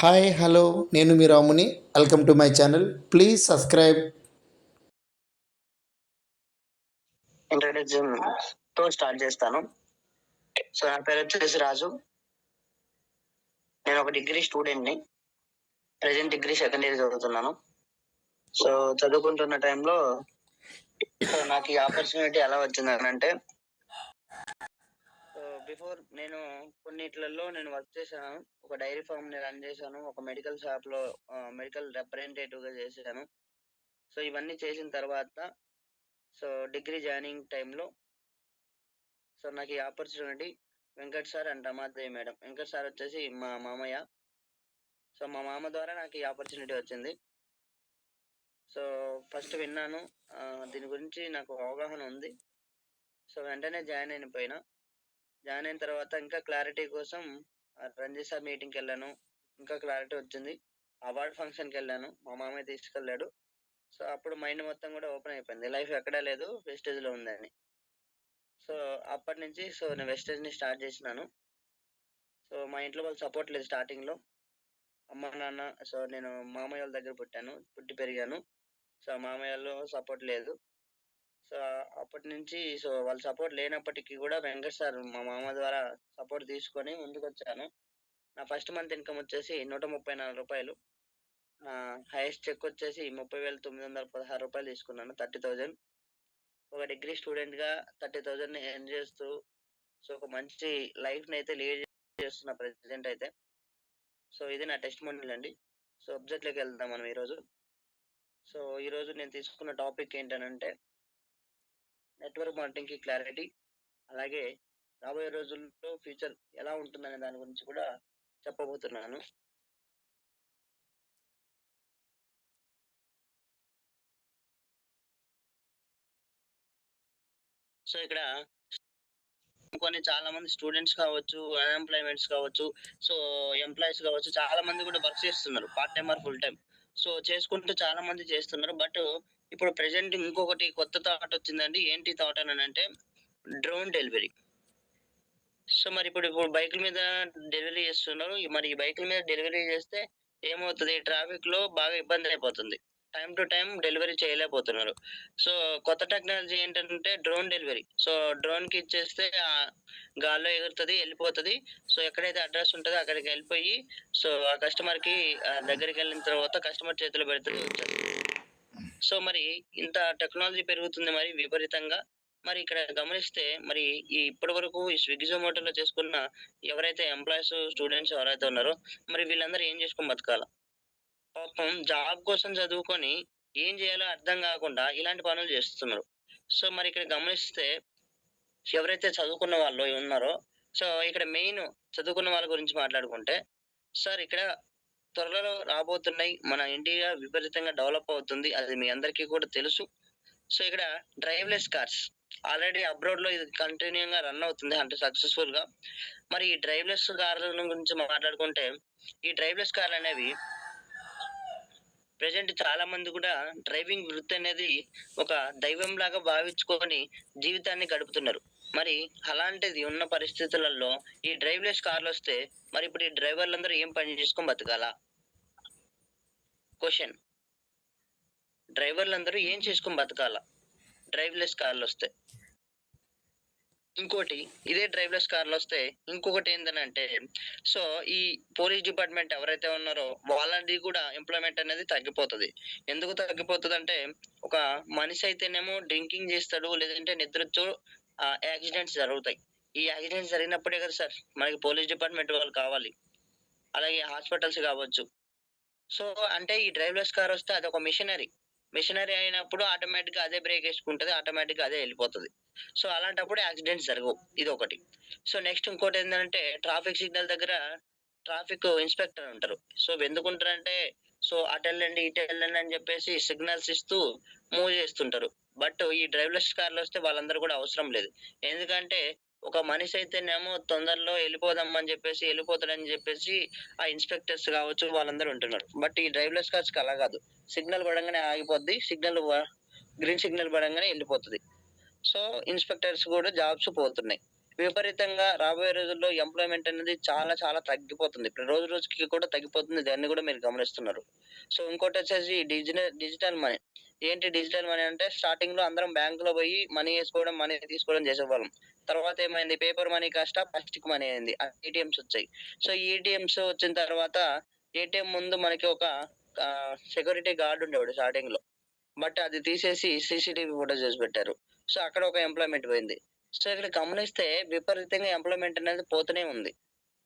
Hi hello నేను మీ రాముని. Welcome to my channel. Please subscribe. Introduction తో స్టార్ట్ చేస్తాను. సో నా పేరు వచ్చేసి రాజు. నేను ఒక డిగ్రీ స్టూడెంట్ని. ప్రజెంట్ డిగ్రీ సెకండ్ ఇయర్ చదువుతున్నాను. సో చదువుకుంటున్న టైంలో నాకు ఈ ఆపర్చునిటీ ఎలా వచ్చిందని అంటే, బిఫోర్ నేను కొన్నిట్లలో నేను వర్క్ చేశాను. ఒక డైరీ ఫామ్ ని రన్ చేశాను. ఒక మెడికల్ షాప్ లో మెడికల్ రిప్రజెంటేటివ్ గా చేశాను. సో ఇవన్నీ చేసిన తర్వాత సో డిగ్రీ జాయినింగ్ టైంలో సో నాకు ఈ opportunity Venkat sir and Ramadevi madam. Venkat sir వచ్చేసి మా మామయ్య. సో మా మామ ద్వారా నాకు ఈ ఆపర్చునిటీ వచ్చింది. సో ఫస్ట్ విన్నాను, దీని గురించి నాకు అవగాహన ఉంది. సో వెంటనే జాయిన్ అయిపోయినా. జాయిన్ అయిన తర్వాత ఇంకా క్లారిటీ కోసం రంజిత్ సార్ మీటింగ్కి వెళ్ళాను. ఇంకా క్లారిటీ వచ్చింది. అవార్డ్ ఫంక్షన్కి వెళ్ళాను. మా మామయ్య తీసుకెళ్ళాడు. సో అప్పుడు మైండ్ మొత్తం కూడా ఓపెన్ అయిపోయింది. లైఫ్ ఎక్కడా లేదు, వెస్టేజ్లో ఉందని. సో అప్పటి నుంచి సో నేను వెస్టేజ్ని స్టార్ట్ చేసినాను. సో మా ఇంట్లో వాళ్ళు సపోర్ట్ లేదు స్టార్టింగ్లో. అమ్మ నాన్న, సో నేను మామయ్య వాళ్ళ దగ్గర పుట్టి పెరిగాను. సో మామయ్య వాళ్ళు సపోర్ట్ లేదు. సో అప్పటి నుంచి సో వాళ్ళ సపోర్ట్ లేనప్పటికీ కూడా వెంకట్ సార్ మా మామ ద్వారా సపోర్ట్ తీసుకొని ముందుకు వచ్చాను. నా ఫస్ట్ మంత్ ఇన్కమ్ వచ్చేసి 134 రూపాయలు. హైయెస్ట్ చెక్ వచ్చేసి 30,916 రూపాయలు తీసుకున్నాను. 30,000. ఒక డిగ్రీ స్టూడెంట్గా 30,000 ఎర్న్ చేస్తూ సో ఒక మంచి లైఫ్ని అయితే లీడ్ చేస్తున్న ప్రెసెంట్ అయితే. సో ఇది నా టెస్టిమోనియల్ అండి. సో సబ్జెక్ట్లోకి వెళ్దాం మనం ఈరోజు. సో ఈరోజు నేను తీసుకున్న టాపిక్ ఏంటనంటే నెట్వర్క్ మార్కెటింగ్కి క్లారిటీ, అలాగే రాబోయే రోజుల్లో ఫ్యూచర్ ఎలా ఉంటుందనే దాని గురించి కూడా చెప్పబోతున్నాను. సో ఇక్కడ చాలా మంది స్టూడెంట్స్ కావచ్చు, అన్ఎంప్లాయ్మెంట్స్ కావచ్చు, సో ఎంప్లాయీస్ కావచ్చు, చాలా మంది కూడా వర్క్ చేస్తున్నారు, part time or full time. So చేసుకుంటూ చాలా మంది చేస్తున్నారు. బట్ ఇప్పుడు ప్రెసెంట్ ఇంకొకటి కొత్త థాట్ వచ్చిందండి. ఏంటి థాట్ అని అంటే డ్రోన్ డెలివరీ. సో మరి ఇప్పుడు బైకుల మీద డెలివరీ చేస్తున్నారు. మరి ఈ బైకుల మీద డెలివరీ చేస్తే ఏమవుతుంది, ట్రాఫిక్ లో బాగా ఇబ్బంది అయిపోతుంది. టైం టు టైం డెలివరీ చేయలేకపోతున్నారు. సో కొత్త టెక్నాలజీ ఏంటంటే డ్రోన్ డెలివరీ. సో డ్రోన్ కి ఇచ్చేస్తే గాల్లో ఎగురుతుంది, వెళ్ళిపోతుంది. సో ఎక్కడైతే అడ్రస్ ఉంటుందో అక్కడికి వెళ్ళిపోయి సో ఆ కస్టమర్ కి దగ్గరికి వెళ్ళిన తర్వాత కస్టమర్ చేతిలో పెడుతుంది, వచ్చేస్తుంది. సో మరి ఇంత టెక్నాలజీ పెరుగుతుంది మరి విపరీతంగా. మరి ఇక్కడ గమనిస్తే మరి ఇప్పటి వరకు ఈ స్విగ్గీ జొమాటోలో చేసుకున్న ఎవరైతే ఎంప్లాయీస్, స్టూడెంట్స్ ఎవరైతే ఉన్నారో మరి వీళ్ళందరూ ఏం చేసుకొని బతకాల? పాపం జాబ్ కోసం చదువుకొని ఏం చేయాలో అర్థం కాకుండా ఇలాంటి పనులు చేస్తున్నారు. సో మరి ఇక్కడ గమనిస్తే ఎవరైతే చదువుకున్న వాళ్ళు ఉన్నారో సో ఇక్కడ మెయిన్ చదువుకున్న వాళ్ళ గురించి మాట్లాడుకుంటే, సార్ ఇక్కడ త్వరలో రాబోతున్నాయి, మన ఇండియా విపరీతంగా డెవలప్ అవుతుంది, అది మీ అందరికీ కూడా తెలుసు. సో ఇక్కడ డ్రైవ్లెస్ కార్స్ ఆల్రెడీ అబ్రాడ్ లో ఇది కంటిన్యూగా రన్ అవుతుంది అంటే సక్సెస్ఫుల్ గా. మరి ఈ డ్రైవ్లెస్ కార్ల గురించి మాట్లాడుకుంటే, ఈ డ్రైవ్లెస్ కార్లు అనేవి ప్రెసెంట్ చాలా మంది కూడా డ్రైవింగ్ వృత్తి అనేది ఒక దైవం లాగా భావించుకొని జీవితాన్ని గడుపుతున్నారు. మరి అలాంటిది ఉన్న పరిస్థితులలో ఈ డ్రైవ్లెస్ కార్లు వస్తే మరి ఇప్పుడు ఈ డ్రైవర్లందరూ ఏం పని చేసుకొని బతకాలా? క్వశ్చన్. డ్రైవర్లందరూ ఏం చేసుకొని బతకాలా డ్రైవ్లెస్ కార్లు వస్తే? ఇంకోటి, ఇదే డ్రైవ్లెస్ కార్లు వస్తే ఇంకొకటి ఏంటంటే సో ఈ పోలీస్ డిపార్ట్మెంట్ ఎవరైతే ఉన్నారో వాళ్ళది కూడా ఎంప్లాయ్మెంట్ అనేది తగ్గిపోతుంది. ఎందుకు తగ్గిపోతుంది అంటే, ఒక మనిషి అయితేనేమో డ్రింకింగ్ చేస్తాడు, లేదంటే నిద్రతో యాక్సిడెంట్స్ జరుగుతాయి. ఈ యాక్సిడెంట్స్ జరిగినప్పుడే కదా సార్ మనకి పోలీస్ డిపార్ట్మెంట్ వాళ్ళు కావాలి, అలాగే హాస్పిటల్స్ కావచ్చు. సో అంటే ఈ డ్రైవ్లెస్ కార్ వస్తే అది ఒక మిషనరీ అయినప్పుడు ఆటోమేటిక్గా అదే బ్రేక్ వేసుకుంటుంది, ఆటోమేటిక్గా అదే వెళ్ళిపోతుంది. సో అలాంటప్పుడు యాక్సిడెంట్స్ జరగవు, ఇది ఒకటి. సో నెక్స్ట్ ఇంకోటి ఏంటంటే ట్రాఫిక్ సిగ్నల్ దగ్గర ట్రాఫిక్ ఇన్స్పెక్టర్ ఉంటారు. సో ఎందుకుంటారంటే సో అటు వెళ్ళండి, ఇటు వెళ్ళండి అని చెప్పేసి సిగ్నల్స్ ఇస్తూ మూవ్ చేస్తుంటారు. బట్ ఈ డ్రైవ్లెస్ కార్లు వస్తే వాళ్ళందరూ కూడా అవసరం లేదు. ఎందుకంటే ఒక మనిషి అయితేనేమో తొందరలో వెళ్ళిపోదామని చెప్పేసి వెళ్ళిపోతాడని చెప్పేసి ఆ ఇన్స్పెక్టర్స్ కావచ్చు వాళ్ళందరూ ఉంటున్నారు. బట్ ఈ డ్రైవ్లెస్ కార్స్ అలా కాదు. సిగ్నల్ పడంగానే ఆగిపోద్ది, గ్రీన్ సిగ్నల్ పడంగానే వెళ్ళిపోతుంది. సో ఇన్స్పెక్టర్స్ కూడా జాబ్స్ పోతున్నాయి. విపరీతంగా రాబోయే రోజుల్లో ఎంప్లాయ్‌మెంట్ అనేది చాలా చాలా తగ్గిపోతుంది. ఇప్పుడు రోజు రోజుకి కూడా తగ్గిపోతుంది. దాన్ని కూడా మీరు గమనిస్తున్నారు. సో ఇంకోటొచ్చేసి డిజిటల్ మనీ. ఏంటి డిజిటల్ మనీ అంటే స్టార్టింగ్‌లో అందరం బ్యాంక్‌లో పోయి మనీ ఏసుకోవడం, మనీ తీసుకోవడం చేసేవాళ్ళం. తర్వాత ఏమైంది పేపర్ మనీ కాస్త ప్లాస్టిక్ మనీ అయింది. ఏటీఎమ్స్ వచ్చాయి. సో ఈ ఏటీఎమ్స్ వచ్చిన తర్వాత ఏటీఎం ముందు మనకి ఒక సెక్యూరిటీ గార్డ్ ఉండేవాడు స్టార్టింగ్‌లో. బట్ అది తీసేసి సీసీటీవీ ఫుటేజెస్ పెట్టారు. సో అక్కడ ఒక ఎంప్లాయ్‌మెంట్ పోయింది. సో ఇక్కడ గమనిస్తే విపరీతంగా ఎంప్లాయ్‌మెంట్ అనేది పోతూనే ఉంది.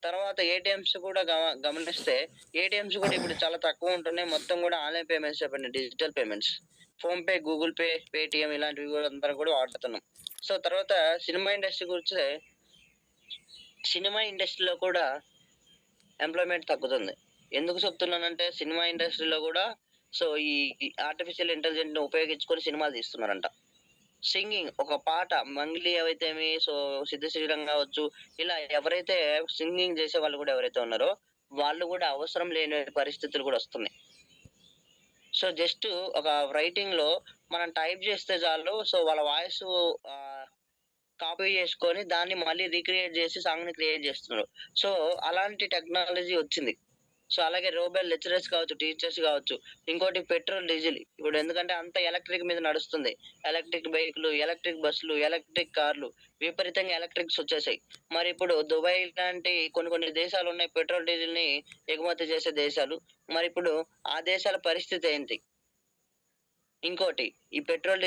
తర్వాత ఏటీఎమ్స్ కూడా గమనిస్తే ఏటీఎమ్స్ కూడా ఇప్పుడు చాలా తక్కువ ఉంటున్నాయి. మొత్తం కూడా ఆన్‌లైన్ పేమెంట్స్ అయిపోయినాయి. Digital payments. PhonePe, Google pay, Paytm ఇలాంటివి కూడా అందరం కూడా వాడుతున్నాం. సో తర్వాత సినిమా ఇండస్ట్రీ గురిస్తే సినిమా ఇండస్ట్రీలో కూడా ఎంప్లాయ్‌మెంట్ తగ్గుతుంది. ఎందుకు చెప్తున్నానంటే సినిమా ఇండస్ట్రీలో గూడా సో ఈ ఆర్టిఫిషియల్ ఇంటెలిజెంట్‌ని ఉపయోగించుకొని సినిమాలు తీస్తున్నారంట. సింగింగ్ ఒక పాట 'మంగ్లీ' అయితేమి సో 'సిద్ధ శ్రీరామ్' గావచ్చు, ఇలా ఎవరైతే సింగింగ్ జేసేవాళ్ళు గూడా ఎవరైతే ఉన్నారో, వాళ్ళు గూడా అవసరం లేని పరిస్థితులు గూడా ఒస్తున్నాయి. సో జస్ట్ ఒక రైటింగ్‌లో మనం టైప్ జేస్తే చాలు సో వాళ్ళ వాయిసు ఆహ్, కాపీ జేసుకొని దాన్ని మళ్ళీ రీక్రియేట్ జేసి సాంగ్‌ని క్రియేట్ జేస్తున్నారు. సో అలాంటి టెక్నాలజీ ఒచ్చింది. సో అలాగే రోబోట్ లెక్చరర్స్ కావచ్చు, టీచర్స్ కావచ్చు. ఇంకోటి పెట్రోల్, డీజిల్. ఇప్పుడు ఎందుకంటే అంతా ఎలక్ట్రిక్ మీద నడుస్తుంది. ఎలక్ట్రిక్ బైకులు, ఎలక్ట్రిక్ బస్సులు, ఎలక్ట్రిక్ కార్లు విపరీతంగా ఎలక్ట్రిక్స్ వచ్చేసాయి. మరిప్పుడు దుబాయ్ లాంటి కొన్ని కొన్ని దేశాలున్నాయి పెట్రోల్, డీజిల్‌ని ఎగుమతి చేసే దేశాలు. మరిప్పుడు ఆ దేశాల పరిస్థితి ఏంటి? ఇంకోటి ఈ పెట్రోల్,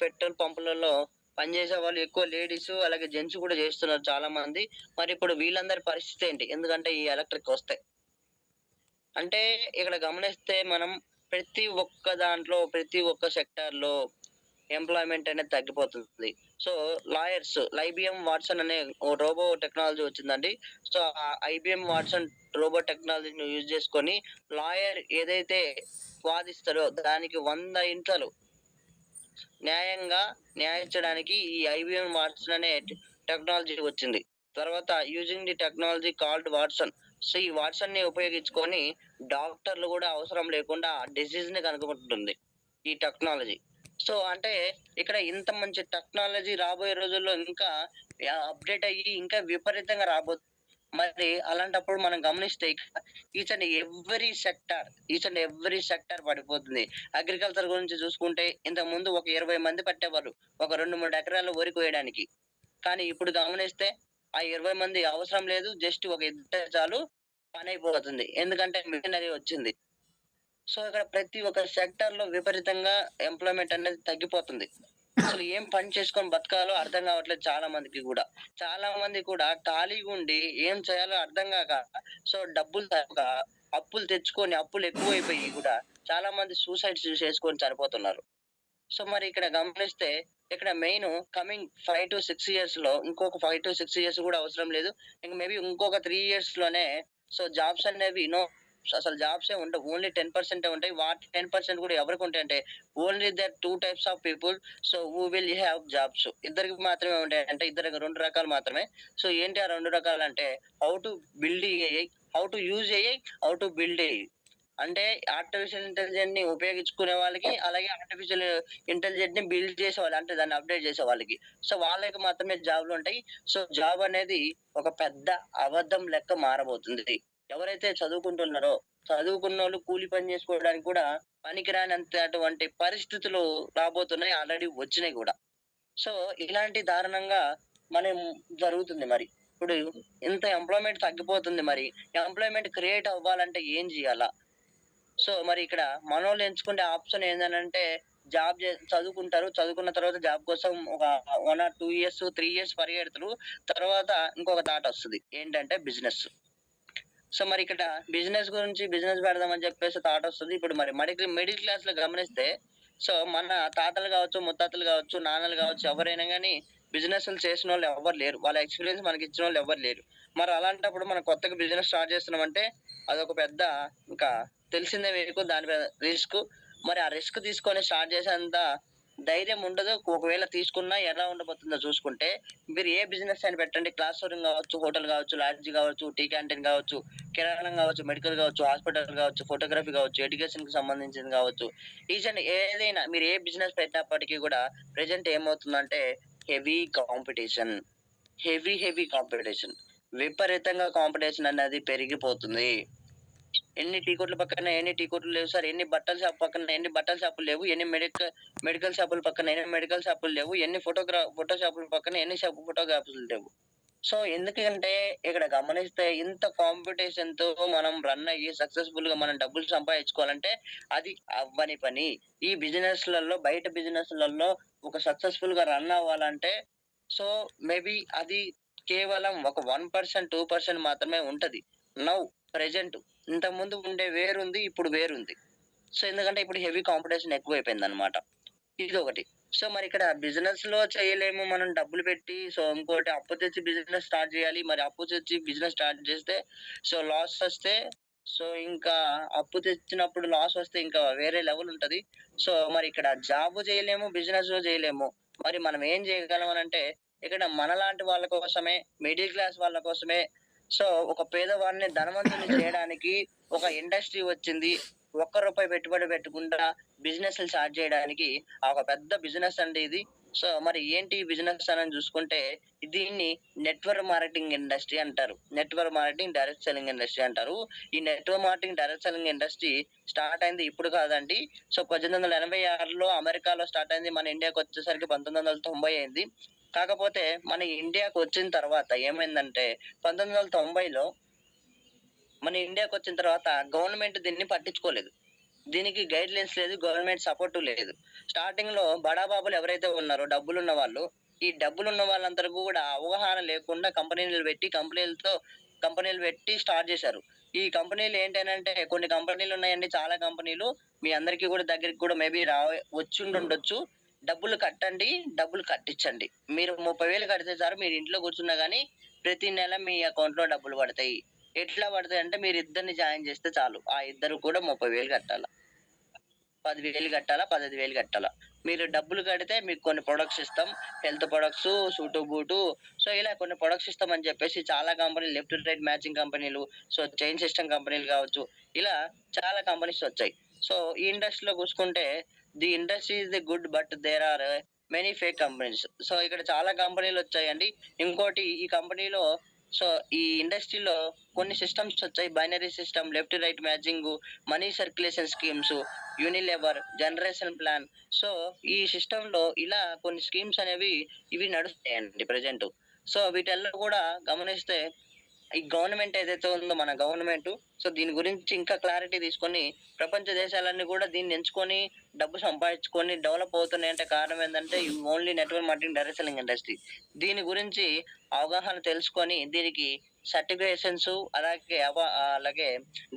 పెట్రోల్ పంపులలో పనిచేసే వాళ్ళు ఎక్కువ లేడీసు, అలాగే జెంట్స్ కూడా చేస్తున్నారు చాలా మంది. మరిప్పుడు వీళ్ళందరి పరిస్థితి ఏంటి? ఎందుకంటే ఈ ఎలక్ట్రిక్ వస్తాయి. అంటే ఇక్కడ గమనిస్తే మనం ప్రతి ఒక్క దాంట్లో, ప్రతి ఒక్క సెక్టార్‌లో ఎంప్లాయ్‌మెంట్ అనేది తగ్గిపోతుంది. సో, లాయర్స్ ఐబీఎం వాట్సన్ అనే ఓ రోబో టెక్నాలజీ వచ్చిందండి. సో, ఆ ఐబీఎం వాట్సన్ రోబో టెక్నాలజీని యూజ్ చేసుకొని లాయర్ ఏదైతే వాదిస్తాడో దానికి 100 ఇంతలు న్యాయంగా న్యాయించడానికి ఈ ఐబీఎం వాట్సన్ అనే టెక్నాలజీ వచ్చింది. తర్వాత using the technology called Watson. So, ఈ వాట్సన్‌ని ఉపయోగించుకొని డాక్టర్లు గూడా అవసరం లేకుండా ఆ డిసీజ్‌ని కనుగొంటుంది ఈ టెక్నాలజీ. సో, అంటే ఇక్కడ ఇంత మంచి టెక్నాలజీ రాబోయే రోజుల్లో ఇంకా అప్‌డేట్ అయ్యి ఇంకా విపరీతంగా మరి అలాంటప్పుడు మనం గమనిస్తే ఈచ్ అండ్ ఎవ్రీ సెక్టార్ పడిపోతుంది. అగ్రికల్చర్ గురించి చూసుకుంటే ఇంతకుముందు ఒక 20 మంది పట్టేవాళ్ళు. ఒక 2, 3 ఎకరాలు వరి కోయడానికి. కానీ ఇప్పుడు గమనిస్తే ఆ 20 మంది అవసరం లేదు. జస్ట్ ఒక ఇద్దరు చాలు పనైపోతుంది. ఎందుకంటే మిషనరీ వచ్చింది. సో, ఇక్కడ ప్రతి ఒక్క సెక్టార్‌లో విపరీతంగా ఎంప్లాయ్‌మెంట్ అనేది తగ్గిపోతుంది. అసలు ఏం పని చేసుకొని బతకాలో అర్థం కావట్లేదు చాలా మందికి గూడా. చాలా మంది కూడా ఖాళీగుండి ఏం చేయాలో అర్థం గాక సో, డబ్బులు తప్పక అప్పులు తెచ్చుకొని అప్పులు ఎక్కువైపోయి గూడా చాలా మంది సూసైడ్స్ చేసుకొని చనిపోతున్నారు. సో, మరి ఇక్కడ గమనిస్తే ఇక్కడ మెయిను కమింగ్ 5-6 ఇయర్స్‌లో ఇంకొక 5-6 ఇయర్స్ గూడా అవసరం లేదు. ఇంక మేబీ ఇంకొక 3 ఇయర్స్‌లోనే సో, జాబ్స్ అనేవి అసలు జాబ్సే ఉండవు. ఓన్లీ 10% ఉంటాయి. వాటి 10% గూడా ఎవరికుంటాయంటే only that 2 types of people so, who will have jobs. ఇద్దరికి మాత్రమే ఉంటాయంటే ఇద్దరికి 2 రకాలు మాత్రమే. సో, ఏంటి ఆ 2 రకాలంటే how to build AI, how to use AI, how to build AI. అంటే ఆర్టిఫిషియల్ ఇంటెలిజెంట్‌ని ఉపయోగించుకునే వాళ్ళకి, అలాగే ఆర్టిఫిషియల్ ఇంటెలిజెంట్‌ని బిల్డ్ చేసేవాళ్ళు. అంటే దాన్ని అప్‌డేట్ చేసే వాళ్ళకి. సో, వాళ్ళకి మాత్రమే జాబ్‌లుంటాయి. సో, జాబ్ అనేది ఒక పెద్ద అబద్ధం లెక్క మారబోతుంది. ఎవరైతే చదువుకుంటున్నారో, చదువుకున్నోళ్ళు కూలి పని చేసుకోవడానికి కూడా పనికిరానంతటువంటి పరిస్థితులు రాబోతున్నాయి. ఆల్రెడీ వచ్చినాయి గూడా. సో, ఇలాంటి దారుణంగా మనం జరుగుతుంది మరి. ఇప్పుడు ఇంత ఎంప్లాయ్‌మెంట్ తగ్గిపోతుంది మరి. ఎంప్లాయ్‌మెంట్ క్రియేట్ అవ్వాలంటే ఏం జేయాలా? సో, మరి ఇక్కడ మనోళ్ళు ఎంచుకునే ఆప్షన్ ఏందనంటే, చదువుకుంటారు. చదువుకున్న తర్వాత జాబ్ కోసం ఒక 1 ఆర్ 2 ఇయర్స్, 3 ఇయర్స్ పరిగెడతారు. తర్వాత ఇంకొక థాటొస్తది. ఏంటంటే బిజినెస్. సో, మరిక్కడ బిజినెస్ పెడదామని చెప్పేసి థాటొస్తది. ఇప్పుడు మరి మిడిల్ క్లాస్‌లో గమనిస్తే, సో, మన తాతలు గావచ్చు, ముత్తాతలు గావచ్చు, నాన్నలు గావచ్చు ఎవరైనా గాని బిజినెస్‌లు చేసినోళ్ళు ఎవ్వరు లేరు. వాళ్ళ ఎక్స్‌పీరియన్స్ మనకిచ్చినోళ్ళు ఎవ్వరు లేరు. మరి అలాంటప్పుడు మనం కొత్తగా బిజినెస్ స్టార్ట్ చేస్తున్నామంటే అదొక పెద్ద ఇంకా తెలిసిందే మీకు దాని మీద రిస్కు. మరి ఆ రిస్క్ తీసుకొని స్టార్ట్ చేసేంత ధైర్యం ఉండదు. ఒకవేళ తీసుకున్నా ఎలా ఉండబోతుందో చూసుకుంటే, మీరు ఏ బిజినెస్ అయినా పెట్టండి. క్లాస్ రూమ్ గావచ్చు, హోటల్ గావచ్చు, లాడ్జ్ గావచ్చు, టీ క్యాంటీన్ గావచ్చు, కిరాణం గావచ్చు, మెడికల్ గావచ్చు, హాస్పిటల్ గావచ్చు, ఫోటోగ్రఫీ గావచ్చు, ఎడ్యుకేషన్‌కి సంబంధించింది గావచ్చు. ఈచ్ అండ్ ఏదైనా మీరు ఏ బిజినెస్ పెట్టినప్పటికీ గూడా ప్రెజెంట్ ఏమవుతుందంటే హెవీ కాంపిటీషన్. Heavy competition. విపరీతంగా కాంపిటీషన్ అనేది పెరిగిపోతుంది. ఎన్ని టీ కొట్ల పక్కన ఎన్ని టీ కొట్లు లేవు సార్. ఎన్ని బట్టల షాప్ పక్కన ఎన్ని బట్టల షాపులు లేవు. ఎన్ని మెడికల్ షాపుల పక్కన ఎన్ని మెడికల్ షాపులు లేవు. ఎన్ని ఫోటో షాపుల పక్కన ఎన్ని ఫోటోగ్రాఫ్స్‌లు లేవు. సో, ఎందుకంటే ఇక్కడ గమనిస్తే ఇంత కాంపిటీషన్‌తో మనం రన్ అయ్యి సక్సెస్‌ఫుల్‌గా మనం డబ్బులు సంపాదించుకోవాలంటే అది అవ్వని పని. ఈ బిజినెస్‌లలో బయట బిజినెస్‌లలో ఒక సక్సెస్‌ఫుల్‌గా రన్ అవ్వాలంటే సో, మేబీ అది కేవలం ఒక 1%, 2% మాత్రమే ఉంటది. నౌ ప్రెజెంట్ ఇంతకుముందు ఉండే వేరుంది. ఇప్పుడు వేరుంది. సో, ఎందుకంటే ఇప్పుడు హెవీ కాంపిటీషన్ ఎక్కువైపోయిందనమాట. ఇదొకటి. సో, మరిక్కడ బిజినెస్‌లో చేయలేము మనం డబ్బులు పెట్టి. సో, ఇంకోటి అప్పు తెచ్చి బిజినెస్ స్టార్ట్ జేయాలి. మరి అప్పు తెచ్చి బిజినెస్ స్టార్ట్ జేస్తే సో, లాసొస్తే సో, ఇంకా అప్పు తెచ్చినప్పుడు లాసొస్తే ఇంకా వేరే లెవెల్ ఉంటది. సో, మరిక్కడ జాబు జేయలేము, బిజినెసు జేయలేము. మరి మనం ఏం జేయగలం అనంటే, ఇక్కడ మనలాంటి వాళ్ళ కోసమే, మిడిల్ క్లాస్ వాళ్ళ కోసమే సో, ఒక పేదవాడిని ధనవంతుడిని చేయడానికి ఒక ఇండస్ట్రీ వచ్చింది. ఒక్క రూపాయి పెట్టుబడి పెట్టకుండా బిజినెస్‌లు స్టార్ట్ జేయడానికి ఒక పెద్ద బిజినెస్ అండి ఇది. సో, మరి ఏంటి ఈ బిజినెస్ అని జూసుకుంటే, దీన్ని నెట్‌వర్క్ మార్కెటింగ్ ఇండస్ట్రీ అంటారు. Network marketing, direct selling industry అంటారు. ఈ network marketing, direct selling industry start అయింది ఇప్పుడు కాదండి. సో, 1886లో అమెరికాలో స్టార్ట్ అయింది. మన ఇండియాకొచ్చేసరికి 1990 అయింది. కాకపోతే మన ఇండియాకొచ్చిన తర్వాత ఏమైందంటే, 1990లో మన ఇండియాకొచ్చిన తర్వాత గవర్నమెంట్ దీన్ని పట్టించుకోలేదు. దీనికి గైడ్‌లైన్స్ లేదు. గవర్నమెంట్ సపోర్టు లేదు. స్టార్టింగ్‌లో బడాబాబులు ఎవరైతే ఉన్నారో డబ్బులున్న వాళ్ళు, ఈ డబ్బులున్న వాళ్ళందరూ గూడా అవగాహన లేకుండా కంపెనీలు పెట్టి స్టార్ట్ జేశారు. ఈ కంపెనీలు ఏంటనంటే కొన్ని కంపెనీలున్నాయండి. చాలా కంపెనీలు. మీ అందరికీ గూడా దగ్గరికి గూడా మేబీ వచ్చుండుండొచ్చు. డబ్బులు కట్టండి, డబ్బులు కట్టిచ్చండి. మీరు 30,000 కడితే చాలు మీరు ఇంట్లో కూర్చున్నా గానీ ప్రతి నెల మీ అకౌంట్‌లో డబ్బులు పడతాయి. ఎట్లా పడతాయంటే మీరిద్దరిని జాయిన్ జేస్తే చాలు. ఆ ఇద్దరు కూడా 30,000 కట్టాల. 10,000 కట్టాలా? 15,000 కట్టాలా? మీరు డబ్బులు కడితే మీకు కొన్ని ప్రొడక్ట్స్ ఇస్తాం. Health products, suit boot so, ఇలా కొన్ని ప్రొడక్ట్స్ ఇస్తామని చెప్పేసి చాలా కంపెనీలు లెఫ్ట్, రైట్ మ్యాచింగ్ కంపెనీలు, సో, చైన్ సిస్టమ్ కంపెనీలు కావచ్చు. ఇలా చాలా కంపెనీస్ వచ్చాయి. సో, ఈ ఇండస్ట్రీలో చూసుకుంటే the industry is the good but there are many fake companies. So, ఇక్కడ చాలా కంపెనీలొచ్చాయండి. ఇంకోటి ఈ కంపెనీలో సో, ఈ ఇండస్ట్రీలో కొన్ని సిస్టమ్స్ వచ్చాయి. Binary system, left, right matching, money circulation schemes, Unilever, generation plan. So, ఈ సిస్టమ్‌లో ఇలా కొన్ని స్కీమ్స్ అనేవి ఇవి నడుస్తాయండి ప్రెజెంటు. సో, వీటల్లో కూడా గమనిస్తే ఈ గవర్నమెంట్ ఏదైతే ఉందో మన గవర్నమెంటు, సో, దీని గురించి ఇంకా క్లారిటీ తీసుకొని ప్రపంచ దేశాలన్నీ కూడా దీన్ని ఎంచుకొని డబ్బు సంపాదించుకొని డెవలప్ అవుతున్నాయంటే కారణం ఏందంటే ఈ only network marketing, direct selling industry. దీని గురించి అవగాహన తెలుసుకొని దీనికి సర్టిఫికేషన్సు అలాగే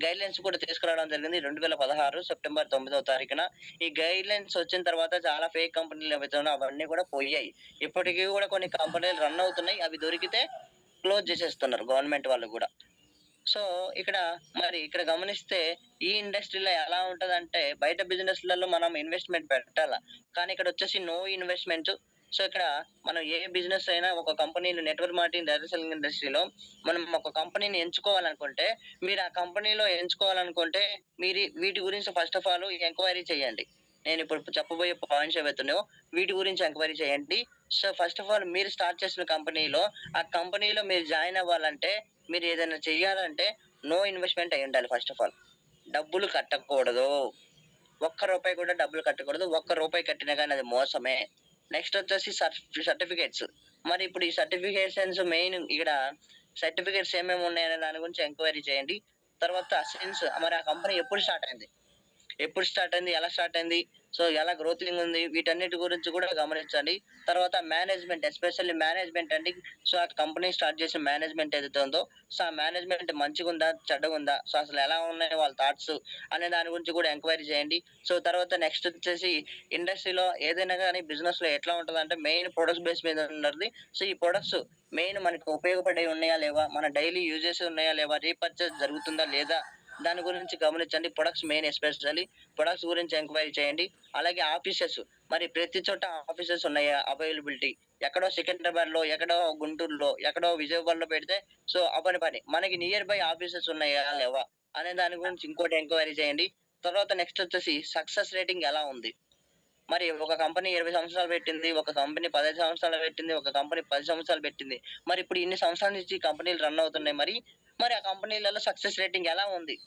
గైడ్‌లైన్స్ కూడా తీసుకురావడం జరిగింది. 2016 సెప్టెంబర్ 9వ తారీఖున. ఈ గైడ్‌లైన్స్ వచ్చిన తర్వాత చాలా ఫేక్ కంపెనీలు ఏవైతే ఉన్నాయో అవన్నీ కూడా పోయాయి. ఇప్పటికి కూడా కొన్ని కంపెనీలు రన్ అవుతున్నాయి. అవి దొరికితే క్లోజ్ జేసేస్తున్నారు గవర్నమెంట్ వాళ్ళు గూడా. సో, ఇక్కడ గమనిస్తే ఈ ఇండస్ట్రీలో ఎలా ఉంటదంటే బయట బిజినెస్‌లలో మనం ఇన్వెస్ట్‌మెంట్ పెట్టాలా. కానీ ఇక్కడొచ్చేసి నో ఇన్వెస్ట్‌మెంట్. సో, ఇక్కడ మనం ఏ బిజినెస్ అయినా ఒక కంపెనీలో నెట్వర్క్ మార్కెటింగ్, డైరెక్ట్ సెల్లింగ్ ఇండస్ట్రీలో మనం ఒక కంపెనీని ఎంచుకోవాలనుకుంటే, మీరు ఆ కంపెనీలో ఎంచుకోవాలనుకుంటే వీటి గురించి ఫస్ట్ ఆఫ్ ఆల్ ఎంక్వైరీ చేయండి. నేనిప్పుడు చెప్పబోయే పాయింట్స్ ఏవైతే ఉన్నాయో వీటి గురించి ఎంక్వైరీ చేయండి. సో, ఫస్ట్ ఆఫ్ ఆల్ మీరు స్టార్ట్ చేసిన కంపెనీలో, ఆ కంపెనీలో మీరు జాయిన్ అవ్వాలంటే, మీరేదైనా చెయ్యాలంటే నో ఇన్వెస్ట్‌మెంట్ అయ్యుండాలి ఫస్ట్ ఆఫ్ ఆల్. డబ్బులు కట్టకూడదు. ఒక్క రూపాయి కూడా డబ్బులు కట్టకూడదు. ఒక్క రూపాయి కట్టినా గాని అది మోసమే. నెక్స్ట్ వచ్చేసి సర్టిఫికేట్స్. మరి ఇప్పుడు ఈ సర్టిఫికేషన్స్ మెయిన్ ఇక్కడ సర్టిఫికేట్స్ ఏమేమి ఉన్నాయనే దాని గురించి ఎంక్వైరీ చేయండి. తర్వాత మరి ఆ కంపెనీ ఎప్పుడు స్టార్ట్ అయింది? ఎప్పుడు స్టార్ట్ అయింది? ఎలా స్టార్ట్ అయింది? సో, ఎలా గ్రోతింగ్ ఉంది? వీటన్నిటి గురించి కూడా గమనించండి. తర్వాత మేనేజ్‌మెంట్ ఎస్పెషల్లీ మేనేజ్‌మెంట్ అండి. సో, ఆ కంపెనీ స్టార్ట్ చేసిన మేనేజ్‌మెంట్ ఏదైతే ఉందో, సో, ఆ మేనేజ్‌మెంట్ మంచిగుందా? చెడ్డగుందా? సో, అసలు ఎలా ఉన్నాయి వాళ్ళ థాట్స్ అనే దాని గురించి కూడా ఎంక్వైరీ చేయండి. సో, తర్వాత నెక్స్ట్ వచ్చేసి ఇండస్ట్రీలో ఏదైనా గాని బిజినెస్‌లో ఎట్లా ఉంటదంటే మెయిన్ ప్రొడక్ట్స్ బేస్ మీద ఉన్నది. సో, ఈ ప్రొడక్ట్స్ మెయిన్ మనకు ఉపయోగపడేవి ఉన్నాయా? లేవా? మన డైలీ యూజెస్ ఉన్నాయా? లేవా? రీపర్చేజ్ జరుగుతుందా? లేదా? దాని గురించి గమనించండి. ప్రొడక్ట్స్ మెయిన్ ఎస్పెషల్లీ ప్రొడక్ట్స్ గురించి ఎంక్వైరీ చేయండి. అలాగే ఆఫీసెస్ మరి ప్రతి చోట ఆఫీసెస్ ఉన్నాయా? అవైలబిలిటీ ఎక్కడో సికింద్రాబాద్‌లో, ఎక్కడో గుంటూరులో, ఎక్కడో విజయవాడలో పెడితే సో, అవ్వని పని. మనకి నియర్ బై ఆఫీసెస్ ఉన్నాయా? లేవా? అనే దాని గురించి ఇంకోటి ఎంక్వైరీ చేయండి. తర్వాత నెక్స్ట్ వచ్చేసి సక్సెస్ రేటింగ్ ఎలా ఉంది? మరి ఒక కంపెనీ 20 సంవత్సరాలు పెట్టింది. ఒక కంపెనీ 15 సంవత్సరాలు పెట్టింది. ఒక కంపెనీ 10 సంవత్సరాలు పెట్టింది. మరి ఇప్పుడు ఇన్ని సంవత్సరాల నుంచి కంపెనీలు రన్ అవుతున్నాయి మరి. మరి ఆ కంపెనీలలో సక్సెస్ రేటింగ్ ఎలా ఉంది?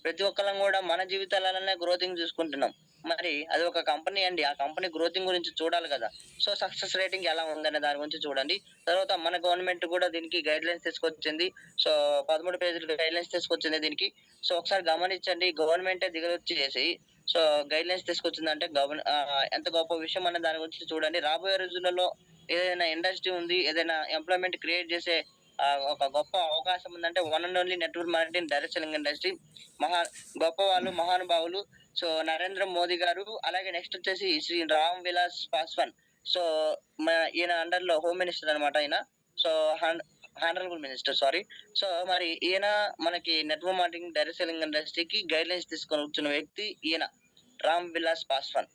ప్రతి ఒక్కళ్ళం గూడా మన జీవితాలలోనే గ్రోతింగ్ జూసుకుంటున్నాం. మరి అది ఒక కంపెనీ అండి. ఆ కంపెనీ గ్రోతింగ్ గురించి చూడాలి గదా! సో, సక్సెస్ రేటింగ్ ఎలా ఉందనే దాని గురించి చూడండి. తర్వాత మన గవర్నమెంట్ గూడా దీనికి గైడ్‌లైన్స్ తీసుకొచ్చింది. సో, 13 పేజీల గైడ్‌లైన్స్ తీసుకొచ్చింది దీనికి. సో, ఒకసారి గమనించండి. గవర్నమెంటే దిగొచ్చేసి సో, గైడ్‌లైన్స్ తీసుకొచ్చిందంటే ఎంత గొప్ప విషయం అనే దాని గురించి చూడండి. రాబోయే రోజులలో ఏదైనా ఇండస్ట్రీ ఉంది. ఏదైనా ఎంప్లాయ్‌మెంట్ క్రియేట్ చేసే ఒక గొప్ప అవకాశం ఉందంటే one and only network marketing direct selling industry. మహా గొప్పవాళ్ళు, మహానుభావులు. సో, నరేంద్ర మోదీ గారు, అలాగే నెక్స్ట్ వచ్చేసి శ్రీ రామ్ విలాస్ పాస్వాన్. సో, ఈయన అండర్‌లో హోమ్ మినిస్టర్ అన్నమాట ఈయన. So, honourable minister sorry. So, మరి ఈయన మనకి నెట్‌వర్క్ మార్కెటింగ్ డైరెక్ట్ సెల్లింగ్ ఇండస్ట్రీకి గైడ్‌లైన్స్ తీసుకొని వచ్చిన వ్యక్తి ఈయన. రామ్ విలాస్ పాస్వాన్.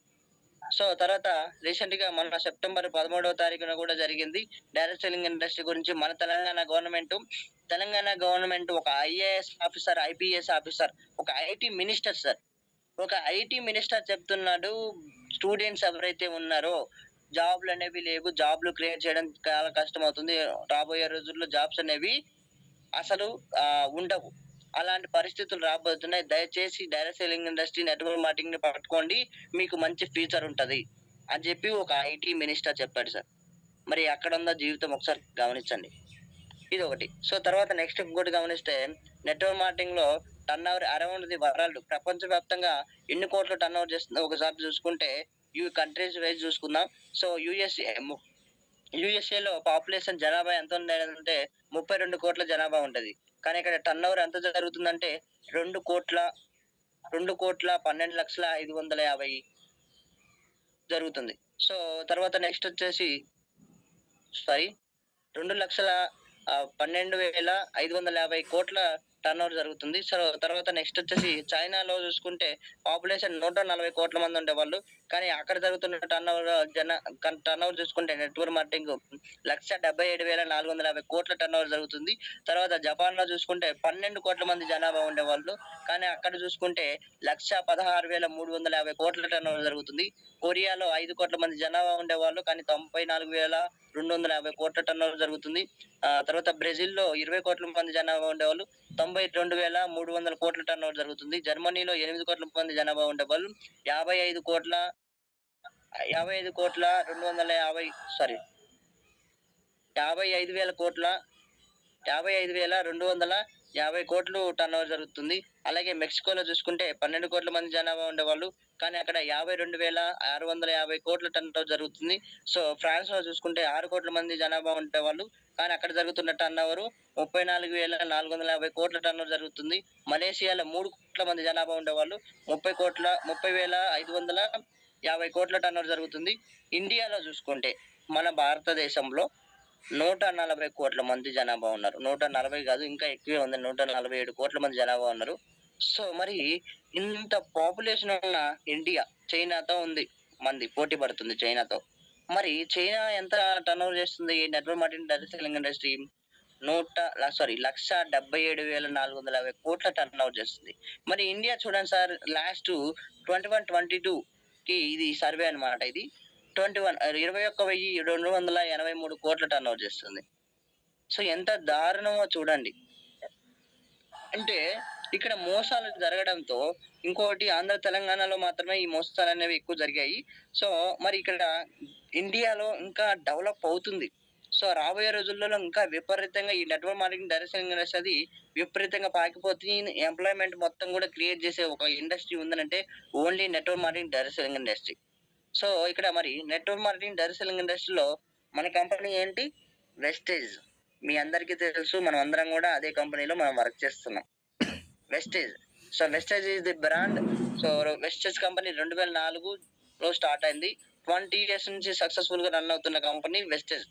సో, తర్వాత రీసెంట్‌గా మొన్న సెప్టెంబర్ 13వ తారీఖున గూడా జరిగింది. డైరెక్ట్ సెల్లింగ్ ఇండస్ట్రీ గురించి మన తెలంగాణ గవర్నమెంట్ ఒక ఐఏఎస్ ఆఫీసర్, ఐపీఎస్ ఆఫీసర్, ఒక ఐటీ మినిస్టర్ సార్. ఒక ఐటీ మినిస్టర్ చెప్తున్నాడు, స్టూడెంట్స్ ఎవరైతే ఉన్నారో జాబ్‌లనేవి లేవు. జాబ్‌లు క్రియేట్ చేయడం చాలా కష్టమవుతుంది. రాబోయే రోజుల్లో జాబ్స్ అనేవి అసలు ఉండవు. అలాంటి పరిస్థితులు రాబోతున్నాయి. దయచేసి డైరెక్ట్ సెల్లింగ్ ఇండస్ట్రీ, నెట్‌వర్క్ మార్కెటింగ్‌ని పట్టుకోండి. మీకు మంచి ఫ్యూచర్ ఉంటది. అని చెప్పి ఒక ఐటీ మినిస్టర్ చెప్పాడు సార్. మరి ఎక్కడుందో జీవితం ఒకసారి గమనించండి. ఇదొకటి. సో, తర్వాత నెక్స్ట్ ఇంకోటి గమనిస్తే నెట్‌వర్క్ మార్కెటింగ్‌లో టర్నోవర్ అరౌండ్ ది వరల్డ్ ప్రపంచవ్యాప్తంగా ఎన్ని కోట్ల టర్నోవర్ చేస్తుందో ఒకసారి చూసుకుంటే కంట్రీస్ వైస్ చూసుకుందాం. సో, యూఎస్ఏలో పాపులేషన్ జనాభా ఎంత ఉండేదంటే 32,00,00,000 జనాభా ఉంటది. కానీ ఇక్కడ టర్నోవర్ ఎంత జరుగుతుందంటే 2,12,550,000 జరుగుతుంది. సో, తర్వాత నెక్స్ట్ వచ్చేసి సారీ 2,12,550,000,00,000 టర్నోవర్ జరుగుతుంది. సో, తర్వాత నెక్స్ట్ వచ్చేసి చైనాలో చూసుకుంటే పాపులేషన్ 140,00,00,000 మంది ఉండేవాళ్ళు. కానీ అక్కడ జరుగుతున్న టర్నోవర్ చూసుకుంటే నెట్‌వర్క్ మార్కెటింగ్ 1,77,450,00,000 టర్నోవర్ జరుగుతుంది. తర్వాత జపాన్‌లో చూసుకుంటే 12,00,00,000 మంది జనాభా ఉండేవాళ్ళు. కానీ అక్కడ చూసుకుంటే 1,16,350,00,000 టర్నోవర్ జరుగుతుంది. కొరియాలో 5,00,00,000 మంది జనాభా ఉండేవాళ్ళు. కానీ 94,250,00,000 టర్నోవర్ జరుగుతుంది. తర్వాత బ్రెజిల్‌లో 20,00,00,000 మంది జనాభా ఉండేవాళ్ళు. 92,300,00,000 టర్నోవర్ జరుగుతుంది. జర్మనీలో 8,00,00,000 మంది జనాభా ఉండేవాళ్ళు. 55,250 సారీ 55,250,00,000 టర్నోవర్ జరుగుతుంది. అలాగే మెక్సికోలో చూసుకుంటే 12,00,00,000 మంది జనాభా ఉండేవాళ్ళు. కానీ అక్కడ 52,650,00,000 టర్నోవర్ జరుగుతుంది. సో, ఫ్రాన్స్‌లో చూసుకుంటే 6,00,00,000 మంది జనాభా ఉండేవాళ్ళు. కానీ అక్కడ జరుగుతున్న టర్నోవర్ 34,450,00,000 టర్నోవర్ జరుగుతుంది. మలేషియాలో 3,00,00,000 మంది జనాభా ఉండేవాళ్ళు. 30,550,00,000 టర్నోవర్ జరుగుతుంది. ఇండియాలో చూసుకుంటే మన భారతదేశంలో 140,00,00,000 మంది జనాభా ఉన్నారు. 140 గాదు ఇంకా ఎక్కువే ఉంది. 147,00,00,000 మంది జనాభా ఉన్నారు. సో, మరి ఇంత పాపులేషన్ ఉన్న ఇండియా చైనాతో ఉంది. పోటీ పడుతుంది చైనాతో. మరి చైనా ఎంత టర్నోవర్ చేస్తుంది ఈ network marketing direct selling industry? 1,77,450,00,000 turnover చేస్తుంది. మరి ఇండియా చూడండి సార్ లాస్ట్ 21, 22కి ఇది సర్వే అన్నమాట ఇది. 21,283,00,000 టర్నోవర్ చేస్తుంది. సో, ఎంత దారుణమో చూడండి. అంటే ఇక్కడ మోసాలు జరగడంతో ఇంకోటి ఆంధ్ర, తెలంగాణలో మాత్రమే ఈ మోసాలనేవి ఎక్కువ జరిగాయి. సో, మరి ఇక్కడ ఇండియాలో ఇంకా డెవలప్ అవుతుంది. సో, రాబోయే రోజుల్లో ఇంకా విపరీతంగా ఈ network marketing direct selling industry అది విపరీతంగా పాకిపోతుంది. ఎంప్లాయ్‌మెంట్ మొత్తం కూడా క్రియేట్ చేసే ఒక ఇండస్ట్రీ ఉందనంటే only network marketing direct selling industry. So, ఇక్కడ మరి నెట్‌వర్క్ మార్కెటింగ్ డైరెక్ట్ సెల్లింగ్ ఇండస్ట్రీలో మన కంపెనీ ఏంటి? వెస్టేజ్. మీ అందరికీ తెలుసు. మనమందరం గూడా అదే కంపెనీలో మనం వర్క్ చేస్తున్నాం. Vestige. So, Vestige is the brand. So, Vestige company 2004లో స్టార్ట్ అయింది. 20 ఇయర్స్ నుంచి సక్సెస్‌ఫుల్‌గా రన్ అవుతున్న కంపెనీ వెస్టేజ్.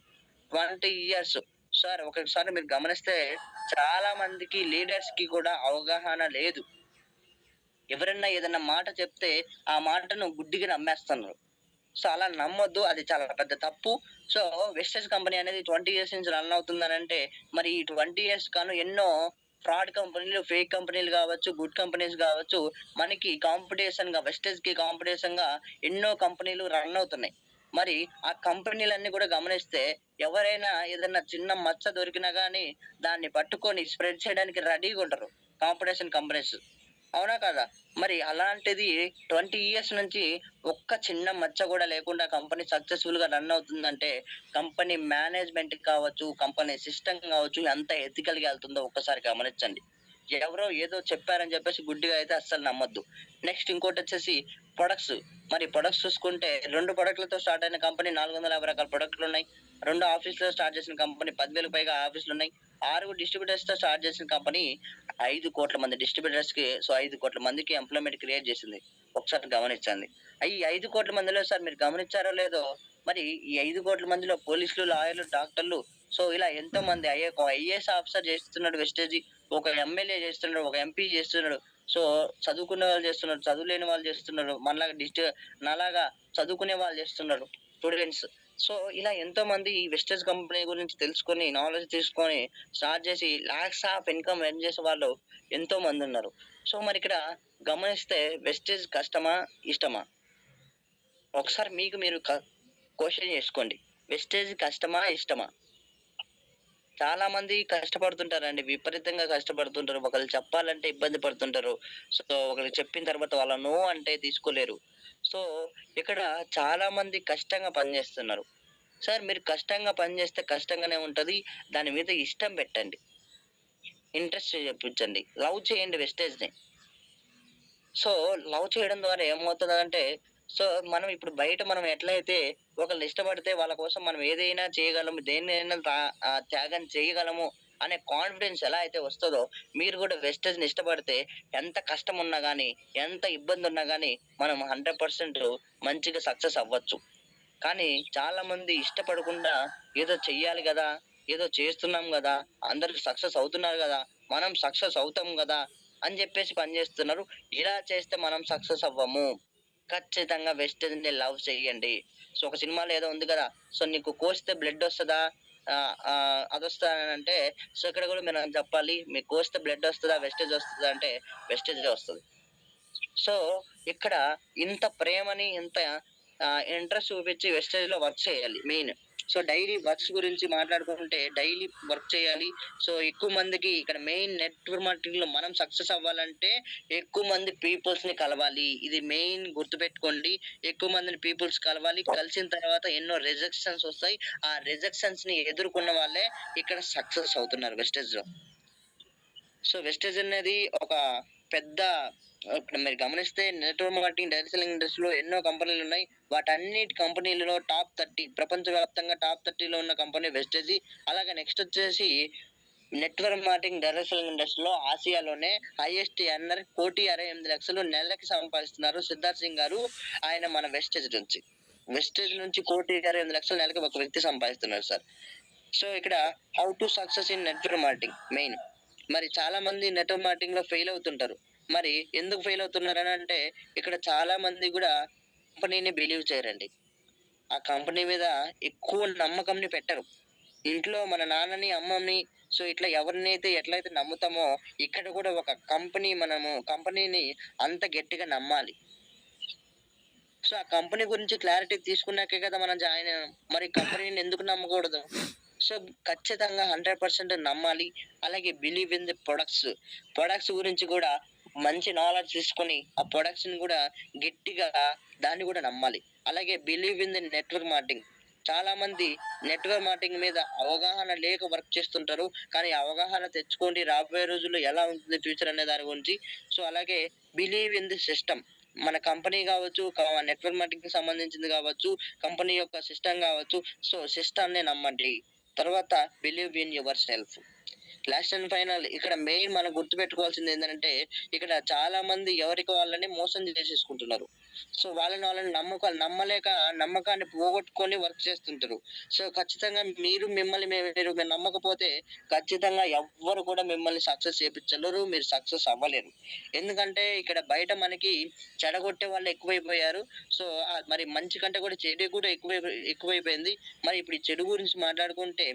20 ఇయర్స్. సార్ ఒకసారి మీరు గమనిస్తే చాలా మందికి లీడర్స్‌కి కూడా అవగాహన లేదు. ఎవరన్నా ఏదన్నా మాట చెప్తే ఆ మాటను గుడ్డిగా నమ్మేస్తున్నారు. సో, అలా నమ్మొద్దు. అది చాలా పెద్ద తప్పు. సో, వెస్టేజ్ కంపెనీ అనేది 20 ఇయర్స్ నుంచి రన్ అవుతుందనంటే మరి ఈ 20 ఇయర్స్ గాను ఎన్నో ఫ్రాడ్ కంపెనీలు, ఫేక్ కంపెనీలు గావచ్చు, గుడ్ కంపెనీస్ గావచ్చు, మనకి కాంపిటీషన్‌గా వెస్టేజ్‌కి కాంపిటీషన్‌గా ఎన్నో కంపెనీలు రన్ అవుతున్నాయి. మరి ఆ కంపెనీలన్నీ గూడా గమనిస్తే ఎవరైనా ఏదన్నా చిన్న మచ్చ దొరికినా గానీ దాన్ని పట్టుకొని స్ప్రెడ్ చేయడానికి రెడీగుంటరు కాంపిటీషన్ కంపెనీస్. అవునా కాదా? మరి అలాంటిది 20 ఇయర్స్ నుంచి ఒక్క చిన్న మచ్చ గూడా లేకుండా కంపెనీ సక్సెస్‌ఫుల్‌గా రన్ అవుతుందంటే, కంపెనీ మేనేజ్‌మెంట్ కావచ్చు, కంపెనీ సిస్టమ్ గావచ్చు, ఎంత ఎథికల్‌గా ఎళ్తుందో ఒక్కసారి గమనించండి. ఎవరో ఏదో చెప్పారని జెప్పేసి గుడ్డిగా అయితే అస్సలు నమ్మొద్దు. నెక్స్ట్ ఇంకోటొచ్చేసి ప్రొడక్ట్స్. మరి ప్రొడక్ట్స్ చూసుకుంటే 2 ప్రొడక్ట్‌లతో స్టార్ట్ అయిన కంపెనీ 450 రకాల ప్రొడక్ట్‌లున్నాయి. 2 ఆఫీస్‌లో స్టార్ట్ చేసిన కంపెనీ 10,000 పైగా ఆఫీస్‌లున్నాయి. 6 డిస్ట్రిబ్యూటర్స్‌తో స్టార్ట్ చేసిన కంపెనీ 5,00,00,000 మంది డిస్ట్రిబ్యూటర్స్‌కి 5,00,00,000 మందికి ఎంప్లాయ్‌మెంట్ క్రియేట్ చేసింది. ఒకసారి గమనించండి. ఈ 5,00,00,000 మందిలో సార్ మీరు గమనించారో లేదో, మరి ఈ 5,00,00,000 మందిలో పోలీసులు, లాయర్లు, డాక్టర్లు ఇలా ఎంతోమంది ఒక ఐఏఎస్ ఆఫీసర్ చేస్తున్నాడు వెస్టేజి. ఒక ఎమ్మెల్యే చేస్తున్నాడు. ఒక ఎంపీ చేస్తున్నాడు. సో, చదువుకున్న వాళ్ళు చేస్తున్నారు. చదువులేని వాళ్ళు చేస్తున్నారు. నాలాగా చదువుకునే వాళ్ళు చేస్తున్నారు స్టూడెంట్స్. ఇలా ఎంతోమంది ఈ వెస్టేజ్ కంపెనీ గురించి తెలుసుకొని, నాలెడ్జ్ తీసుకొని స్టార్ట్ చేసి లాక్స్ ఆఫ్ ఇన్‌కమ్ ఎర్న్ చేసేవాళ్ళు ఎంతో మందున్నారు. మరిక్కడ గమనిస్తే వెస్టేజ్ కష్టమా? ఇష్టమా? ఒకసారి మీకు మీరు క్వెషన్ చేసుకోండి. వెస్టేజ్ కష్టమా? ఇష్టమా? చాలా మంది కష్టపడుతుంటారండి. విపరీతంగా కష్టపడుతుంటారు. ఒకళ్ళు చెప్పాలంటే ఇబ్బంది పడుతుంటారు. ఒకళ్ళకి చెప్పిన తర్వాత వాళ్ళ నో అంటే తీసుకోలేరు. సో, ఇక్కడ చాలా మంది కష్టంగా పనిచేస్తున్నారు. సార్ మీరు కష్టంగా పని చేస్తే కష్టంగానే ఉంటది. దాని మీద ఇష్టం పెట్టండి. ఇంట్రెస్ట్ చూపించండి. లవ్ చేయండి వెస్టేజ్‌ని. సో, లవ్ చేయడం ద్వారా ఏమవుతదంటే, మనం ఇప్పుడు బయట మనం ఎట్లయితే ఒకళ్ళని ఇష్టపడితే వాళ్ళ కోసం మనం ఏదైనా చేయగలము, దేన్నైనా త్యాగం చేయగలము అనే కాన్ఫిడెన్స్ ఎలా అయితే వస్తదో, మీరు గూడా వెస్టేజ్‌ని ఇష్టపడితే ఎంత కష్టమున్నా గాని, ఎంత ఇబ్బందున్నా గాని మనం 100% మంచిగా సక్సెస్ అవ్వచ్చు. కానీ చాలామంది ఇష్టపడకుండా ఏదో చెయ్యాలి గదా! ఏదో చేస్తున్నాం గదా! అందరూ సక్సెస్ అవుతున్నారు గదా! మనం సక్సెస్ అవుతాం గదా! అని జెప్పేసి పని జేస్తున్నారు. ఇలా చేస్తే మనం సక్సెస్ అవ్వము. ఖచ్చితంగా వెస్టర్న్‌ని లవ్ చేయండి. ఒక సినిమాలో ఏదో ఉంది గదా! నీకు కోస్తే బ్లడ్ ఒస్తదా? అదొస్తదనంటే ఇక్కడ గూడా మనం చెప్పాలి. మీకు కోస్తే బ్లడ్ ఒస్తదా? వెస్టేజ్ ఒస్తదా? అంటే వెస్టేజే ఒస్తది. సో, ఇక్కడ ఇంత ప్రేమని, ఇంత ఇంట్రెస్ట్ చూపిచ్చి వెస్టేజ్‌లో వర్క్ చేయాలి మెయిన్. డైలీ వర్క్స్ గురించి మాట్లాడుకుంటే డైలీ వర్క్ చేయాలి. ఎక్కువ మందికి ఇక్కడ మెయిన్ నెట్‌వర్క్ మార్కెటింగ్‌లో మనం సక్సెస్ అవ్వాలంటే ఎక్కువ మంది పీపుల్స్‌ని కలవాలి. ఇది మెయిన్ గుర్తుపెట్టుకోండి. ఎక్కువ మందిని పీపుల్స్ కలవాలి. కలిసిన తర్వాత ఎన్నో రిజెక్షన్స్ ఒస్తాయి. ఆ రిజెక్షన్స్‌ని ఎదుర్కొన్న వాళ్ళే ఇక్కడ సక్సెస్ అవుతున్నారు వెస్టేజ్‌లో. వెస్టేజ్ అనేది ఒక పెద్ద ఇప్పుడు మీరు గమనిస్తే నెట్‌వర్క్ మార్కెటింగ్, డైరెక్ట్ సెల్లింగ్ ఇండస్ట్రీలో ఎన్నో కంపెనీలున్నాయి. వాటన్నిటి కంపెనీలలో టాప్ 30 ప్రపంచవ్యాప్తంగా టాప్ 30లో ఉన్న కంపెనీ వెస్టేజి. అలాగే నెక్స్ట్ వచ్చేసి నెట్‌వర్క్ మార్కెటింగ్, డైరెక్ట్ సెల్లింగ్ ఇండస్ట్రీలో ఆసియాలోనే హైయెస్ట్ ఎర్నర్ 1,68,00,000 నెలకి సంపాదిస్తున్నారు సిద్ధార్థ్ సింగ్ గారు. ఆయన మన వెస్టేజ్ నుంచి. వెస్టేజ్ నుంచి 1,68,00,000 నెలకి ఒక వ్యక్తి సంపాదిస్తున్నారు సార్. ఇక్కడ how to success in network marketing main. మరి చాలా మంది నెట్‌వర్క్ మార్కెటింగ్‌లో ఫెయిల్ అవుతుంటారు. మరి ఎందుకు ఫెయిల్ అవుతున్నారనంటే, ఇక్కడ చాలా మంది గూడా కంపెనీని బిలీవ్ చేయరండి. ఆ కంపెనీ మీద ఎక్కువ నమ్మకంని పెట్టరు. ఇంట్లో మన నాన్నని, అమ్మని ఇట్లా ఎవరినైతే ఎట్లయితే నమ్ముతామో, ఇక్కడ కూడా ఒక కంపెనీని అంత గట్టిగా నమ్మాలి. ఆ కంపెనీ గురించి క్లారిటీ తీసుకున్నాకే కదా మనం జాయిన్ అయ్యాం. మరి కంపెనీని ఎందుకు నమ్మకూడదు? సో, ఖచ్చితంగా 100% నమ్మాలి. అలాగే believe in the products. Products గురించి గూడా మంచి నాలెడ్జ్ తీసుకొని, ఆ ప్రొడక్ట్స్‌ని గూడా గట్టిగా దాన్ని గూడా నమ్మాలి. అలాగే believe in the network marketing. చాలా మంది నెట్‌వర్క్ మార్కెటింగ్ మీద అవగాహన లేక వర్క్ చేస్తుంటారు. కానీ అవగాహన తెచ్చుకోండి. రాబోయే రోజుల్లో ఎలా ఉంటుంది ఫ్యూచర్ అనే దాని గురించి. అలాగే బిలీవ్ ఇన్ ది సిస్టమ్. మన కంపెనీ గావచ్చు, నెట్‌వర్క్ మార్కెటింగ్‌కి సంబంధించింది గావచ్చు, కంపెనీ యొక్క సిస్టమ్ గావచ్చు. సిస్టమ్‌ని నమ్మండి. తర్వాత believe in your self. Last and final ఇక్కడ మెయిన్ మనం గుర్తుపెట్టుకోవాల్సింది ఏంటంటే, ఇక్కడ చాలా మంది ఎవరికి వాళ్ళని మోసం చేసేసుకుంటున్నారు. వాళ్ళని నమ్మలేక నమ్మకాన్ని పోగొట్టుకొని వర్క్ చేస్తుంటారు. ఖచ్చితంగా మీరు నమ్మకపోతే ఖచ్చితంగా ఎవ్వరు కూడా మిమ్మల్ని సక్సెస్ చేపించలేరు. మీరు సక్సెస్ అవ్వలేరు. ఎందుకంటే ఇక్కడ బయట మనకి చెడగొట్టే వాళ్ళు ఎక్కువైపోయారు. మరి మంచి కంటే కూడా చెడు కూడా ఎక్కువైపోయింది. మరి ఇప్పుడు ఈ చెడు గురించి మాట్లాడుకుంటే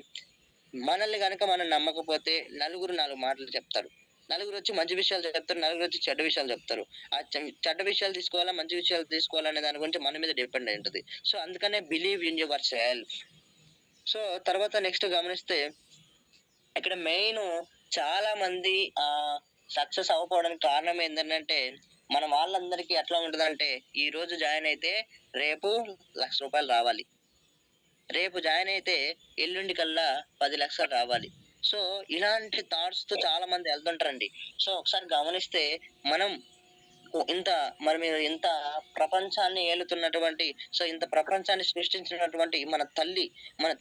మనల్ని గనక మనం నమ్మకపోతే నలుగురు 4 మాటలు చెప్తారు. నలుగురొచ్చి మంచి విషయాలు చెప్తారు. నలుగురొచ్చి చెడ్డ విషయాలు చెప్తారు. ఆ చెడ్డ విషయాలు తీసుకోవాలా, మంచి విషయాలు తీసుకోవాలా అనే దాని గురించి మన మీద డిపెండ్ అయి ఉంటది. సో, అందుకనే believe in your self. So, తర్వాత నెక్స్ట్ గమనిస్తే ఇక్కడ మెయిను చాలా మంది సక్సెస్ అవ్వకపోవడానికి కారణం ఏంటంటే, మన వాళ్ళందరికీ ఎట్లా ఉంటదంటే, ఈరోజు జాయిన్ అయితే రేపు రూ. 1,00,000 రావాలి. రేపు జాయిన్ అయితే ఎల్లుండి కల్లా 10,00,000 రావాలి. సో, ఇలాంటి థాట్స్‌తో చాలా మంది ఎళ్తుంటారండి. సో, ఒకసారి గమనిస్తే మనం ఇంత మరి మీరు ఇంత ప్రపంచాన్ని ఏలుతున్నటువంటి ఇంత ప్రపంచాన్ని సృష్టించినటువంటి మన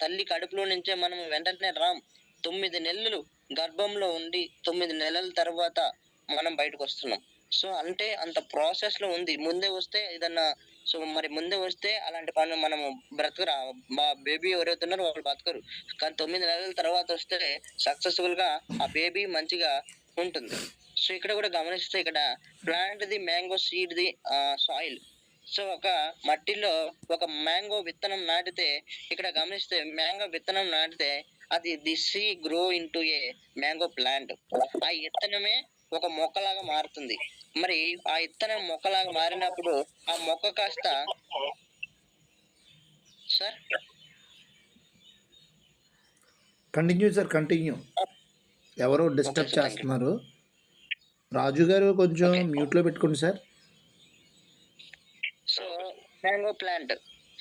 తల్లి కడుపులో నుంచే మనం వెంటనే రాం. 9 నెలలు గర్భంలో ఉండి 9 నెలల తర్వాత మనం బయటకొస్తున్నాం. సో, అంటే అంత ప్రాసెస్‌లో ఉంది. ముందే వస్తే అలాంటి పని మనము బ్రతకరా మా బేబీ ఎవరైతే ఉన్నారో వాళ్ళు బతకరు. కానీ 9 నెలల తర్వాత వస్తే సక్సెస్‌ఫుల్‌గా ఆ బేబీ మంచిగా ఉంటుంది. సో, ఇక్కడ కూడా గమనిస్తే ఇక్కడ plant the mango seed the soil. So, ఒక మట్టిలో ఒక మ్యాంగో విత్తనం నాటితే ఇక్కడ గమనిస్తే మ్యాంగో విత్తనం నాటితే అది the sea grow into A mango plant. ఆ ఇత్తనమే ఒక మొక్కలాగా మారుతుంది. మరి ఆ ఇత్తనం మొక్కలాగా మారినప్పుడు ఆ మొక్క కాస్త సార్ కంటిన్యూ సార్, కంటిన్యూ. ఎవరో okay disturb sir. Thank you. చేస్తున్నారు. రాజు గారు కొంచెం ఓకే. మ్యూట్‌లో పెట్టుకోండి సార్. సో, మ్యాంగో ప్లాంట్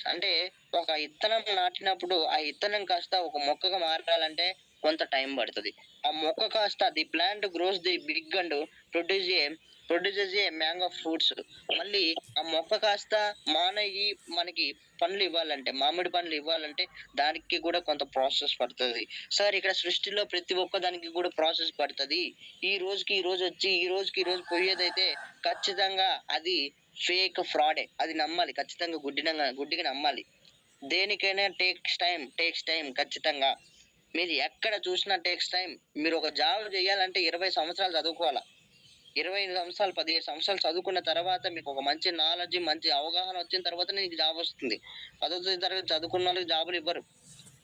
అంటే ఒక ఇత్తనం నాటినప్పుడు ఆ ఇత్తనం కాస్త ఒక మొక్కగా మారాలంటే కొంత టైం పడతది. ఆ మొక్క కాస్త the plant grows the big and produce a produces a mango fruits. మళ్ళీ ఆ మొక్క కాస్త మానయి మనకి పండ్లు ఇవ్వాలంటే, మామిడి పండ్లు ఇవ్వాలంటే దానికి కూడా కొంత ప్రాసెస్ పడతది. సార్ ఇక్కడ సృష్టిలో ప్రతి ఒక్క దానికి కూడా ప్రాసెస్ పడతది. ఈ రోజుకి ఈ రోజు వచ్చి, ఈ రోజుకి ఈ రోజు పోయేదైతే ఖచ్చితంగా అది ఫేక్ ఫ్రాడే. అది నమ్మాలి. ఖచ్చితంగా గుడ్డిగా నమ్మాలి. దేనికైనా టేక్స్ టైమ్ ఖచ్చితంగా. మీరు ఎక్కడ చూసినా టేక్స్ టైమ్. మీరు ఒక జాబ్ చేయాలంటే 20 సంవత్సరాలు చదువుకోవాలా. 25 సంవత్సరాలు, 17 సంవత్సరాలు చదువుకున్న తర్వాత మీకు ఒక మంచి నాలెడ్జ్, మంచి అవగాహన వచ్చిన తర్వాతనే నీకు జాబ్ వస్తుంది. 10వ తరగతి చదువుకున్నోళ్ళకి జాబులు ఇవ్వరు.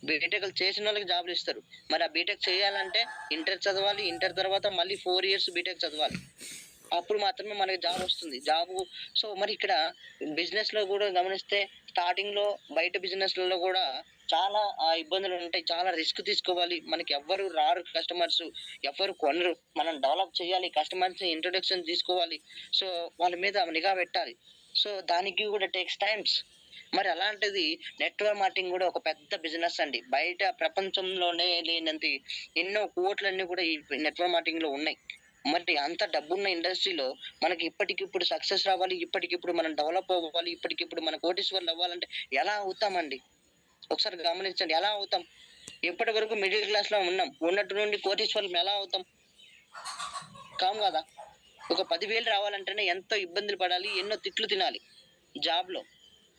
బీటెక్‌లు చేసినోళ్ళకి జాబులు ఇస్తారు. మరి ఆ బీటెక్ చేయాలంటే ఇంటర్ చదవాలి. ఇంటర్ తర్వాత మళ్ళీ 4 ఇయర్స్ బీటెక్ చదవాలి. అప్పుడు మాత్రమే మనకి జాబ్ వస్తుంది. సో, మరి ఇక్కడ బిజినెస్‌లో గూడా గమనిస్తే స్టార్టింగ్‌లో బయట బిజినెస్‌లలో గూడా చాలా ఇబ్బందులుంటాయి. చాలా రిస్క్ తీసుకోవాలి. మనకి ఎవ్వరు రారు కస్టమర్సు. ఎవ్వరు కొనరు. మనం డెవలప్ చేయాలి. కస్టమర్స్‌ని ఇంట్రొడక్షన్ తీసుకోవాలి. సో, వాళ్ళ మీద నిఘా పెట్టాలి. సో, దానికి గూడా టేక్స్ టైమ్స్. మరి అలాంటిది నెట్‌వర్క్ మార్కెటింగ్ గూడా ఒక పెద్ద బిజినెస్ అండి. బయట ప్రపంచంలోనే లేనంత ఎన్నో కోట్లన్నీ కూడా ఈ నెట్‌వర్క్ మార్కెటింగ్‌లో ఉన్నాయి. మరి అంత డబ్బున్న ఇండస్ట్రీలో మనకి ఇప్పటికిప్పుడు సక్సెస్ రావాలి, ఇప్పటికిప్పుడు మనం డెవలప్ అవ్వాలి, ఇప్పటికిప్పుడు మనం కోటీశ్వరులు అవ్వాలంటే ఎలా అవుతామండి? ఒకసారి గమనించండి. ఎలా అవుతాం? ఇప్పటి వరకు మిడిల్ క్లాస్‌లో ఉన్నాం. ఉన్నట్టు నుండి కోటీశ్వరులం ఎలా అవుతాం? కాము గదా! ఒక 10,000 రావాలంటేనే ఎంతో ఇబ్బందులు పడాలి. ఎన్నో తిట్లు తినాలి జాబ్‌లో.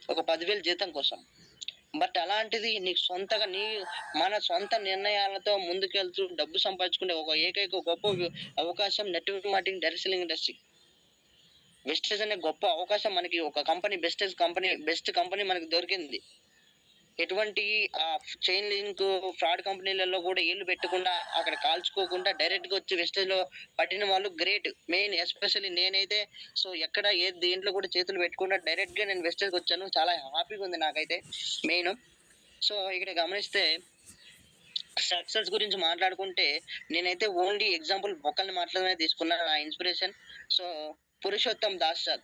ఒక 10,000 జీతం కోసం. బట్ అలాంటిది మన సొంత నిర్ణయాలతో ముందుకెళ్తూ డబ్బు సంపాదించుకునే ఒక ఏకైక గొప్ప అవకాశం network marketing, direct selling industry. Vestige అనే గొప్ప అవకాశం మనకి ఒక బెస్ట్ కంపెనీ మనకు దొరికింది. ఎటువంటి చైన్ లింక్ ఫ్రాడ్ కంపెనీలలో కూడా ఏళ్ళు పెట్టకుండా, అక్కడ కాల్చుకోకుండా డైరెక్ట్‌గా వచ్చి వెస్టేజ్‌లో పట్టిన వాళ్ళు గ్రేట్. మెయిన్ ఎస్పెషల్లీ నేనైతే ఎక్కడ దేంట్లో కూడా చేతులు పెట్టకుండా డైరెక్ట్‌గా నేను వెస్టేజ్‌కొచ్చాను. చాలా హ్యాపీగా ఉంది నాకైతే మెయిను. సో, ఇక్కడ గమనిస్తే సక్సెస్ గురించి మాట్లాడుకుంటే నేనైతే ఓన్లీ ఎగ్జాంపుల్ ఒకళ్ళని మాత్రమే తీసుకున్నాను నా inspiration. So, Purushottam Das sir.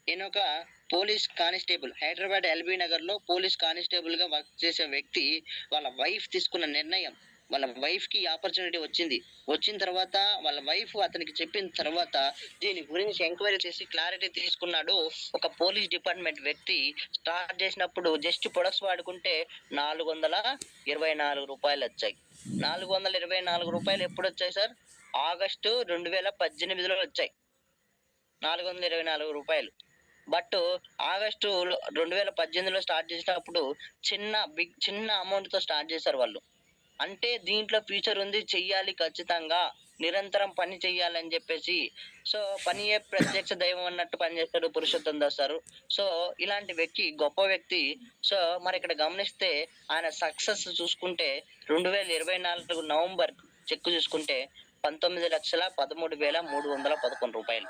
ఈయనొక పోలీస్ కానిస్టేబుల్. హైదరాబాద్ ఎల్బీ నగర్‌లో పోలీస్ కానిస్టేబుల్‌గా వర్క్ చేసే వ్యక్తి వాళ్ళ వైఫ్ తీసుకున్న నిర్ణయం. వాళ్ళ వైఫ్‌కి ఆపర్చునిటీ వచ్చింది. వచ్చిన తర్వాత వాళ్ళ వైఫ్ అతనికి చెప్పిన తర్వాత దీని గురించి ఎంక్వైరీ చేసి క్లారిటీ తీసుకున్నాడు. ఒక పోలీస్ డిపార్ట్‌మెంట్ వ్యక్తి స్టార్ట్ చేసినప్పుడు జస్ట్ ప్రొడక్ట్స్ వాడుకుంటే రూ. 424 వచ్చాయి. రూ. 424 ఎప్పుడొచ్చాయి సార్? ఆగస్టు 2018లో వచ్చాయి. రూ. 424. బట్ ఆగస్టు 2018లో స్టార్ట్ చేసినప్పుడు చిన్న అమౌంట్‌తో స్టార్ట్ చేశారు వాళ్ళు. అంటే దీంట్లో ఫ్యూచర్ ఉంది. చెయ్యాలి ఖచ్చితంగా. నిరంతరం పని చెయ్యాలని చెప్పేసి సో పనియే ప్రత్యక్ష దైవం అన్నట్టు పనిచేస్తాడు పురుషోత్తం దాస్ సారు. సో ఇలాంటి వ్యక్తి గొప్ప వ్యక్తి. సో మరి ఇక్కడ గమనిస్తే ఆయన సక్సెస్ చూసుకుంటే 2024 నవంబర్ చెక్ చూసుకుంటే 19,13,311 రూపాయలు.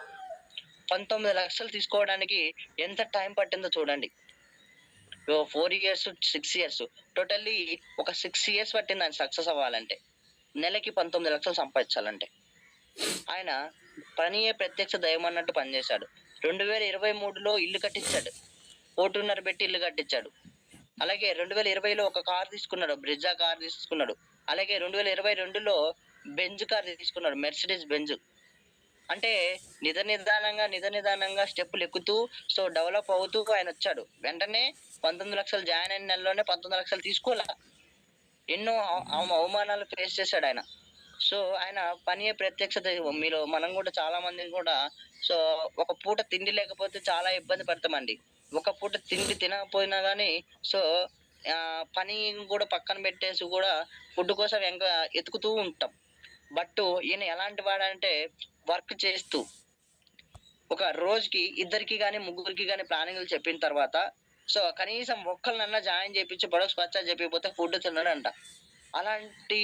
19 లక్షలు తీసుకోవడానికి ఎంత టైం పట్టిందో చూడండి. 4 ఇయర్స్, 6 ఇయర్స్, టోటల్లీ ఒక 6 ఇయర్స్ పట్టింది ఆయన సక్సెస్ అవ్వాలంటే. నెలకి 19 లక్షలు సంపాదించాలంటే. ఆయన పనియే ప్రత్యక్ష దైవం అన్నట్టు పనిచేశాడు. 2023లో ఇల్లు కట్టించాడు. 1.5 పెట్టి ఇల్లు కట్టించాడు. అలాగే 2020లో ఒక కార్ తీసుకున్నాడు. బ్రిజా కార్ తీసుకున్నాడు. అలాగే 2022లో బెంజ్ కార్ తీసుకున్నాడు. Mercedes Benz. అంటే నిదానంగా స్టెప్పులు ఎక్కుతూ సో డెవలప్ అవుతూ ఆయన వచ్చాడు. వెంటనే 19 లక్షలు జాయిన్ అయిన నెలలోనే 19 లక్షలు తీసుకోలే. ఎన్నో అవమానాలు ఫేస్ చేశాడు ఆయన. సో ఆయన పనియే ప్రత్యక్ష దైవం. మీలో మనం కూడా చాలా మంది కూడా సో ఒక పూట తిండి లేకపోతే చాలా ఇబ్బంది పడతామండి. ఒక పూట తిండి తినకపోయినా కానీ సో పని కూడా పక్కన పెట్టేసి కూడా ఫుడ్ కోసం ఇంకా ఎతుకుతూ ఉంటాం. బట్ ఈయన ఎలాంటి వాడంటే వర్క్ చేస్తూ ఒక రోజుకి ఇద్దరికి కానీ ముగ్గురికి కానీ ప్లానింగ్లు చెప్పిన తర్వాత సో కనీసం ఒక్కరినన్నా జాయిన్ చేయించి ప్రొడక్ట్స్ పర్చేజ్ చెప్పిపోతే ఫుడ్ తిన్నాడంట. అలాంటి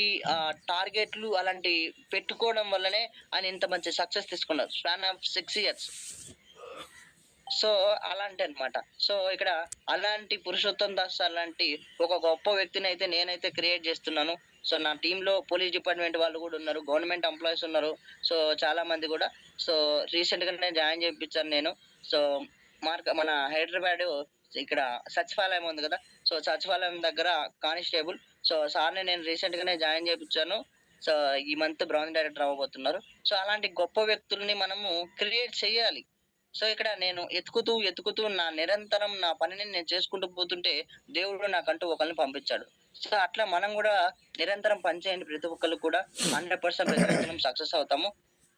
టార్గెట్లు అలాంటి పెట్టుకోవడం వల్లనే ఆయన ఇంత మంచి సక్సెస్ తీసుకున్నారు. Span of 6 years. సో అలాంటి అన్నమాట. సో ఇక్కడ అలాంటి పురుషోత్తం దాస్ అలాంటి ఒక గొప్ప వ్యక్తిని అయితే నేనైతే క్రియేట్ చేస్తున్నాను. సో నా టీంలో పోలీస్ డిపార్ట్మెంట్ వాళ్ళు కూడా ఉన్నారు. గవర్నమెంట్ ఎంప్లాయీస్ ఉన్నారు. సో చాలా మంది కూడా సో రీసెంట్గా నేను జాయిన్ చేయించాను నేను. సో మన హైదరాబాద్ ఇక్కడ సచివాలయం ఉంది కదా. సో సచివాలయం దగ్గర కానిస్టేబుల్. సో సార్ని నేను రీసెంట్గానే జాయిన్ చేయించాను. సో ఈ మంత్ బ్రాంచ్ డైరెక్టర్ అవ్వబోతున్నారు. సో అలాంటి గొప్ప వ్యక్తుల్ని మనము క్రియేట్ చేయాలి. సో ఇక్కడ నేను ఎతుకుతూ నిరంతరం నా పనిని నేను చేసుకుంటూ పోతుంటే దేవుడు నాకంటూ ఒకరిని పంపించాడు. సో అట్లా మనం కూడా నిరంతరం పని చేయండి. ప్రతి ఒక్కరు కూడా 100% ప్రతి సక్సెస్ అవుతాము.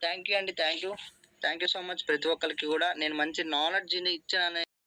థ్యాంక్ యూ అండి. థ్యాంక్ యూ సో మచ్ ప్రతి ఒక్కరికి కూడా నేను మంచి నాలెడ్జ్ ఇచ్చాను.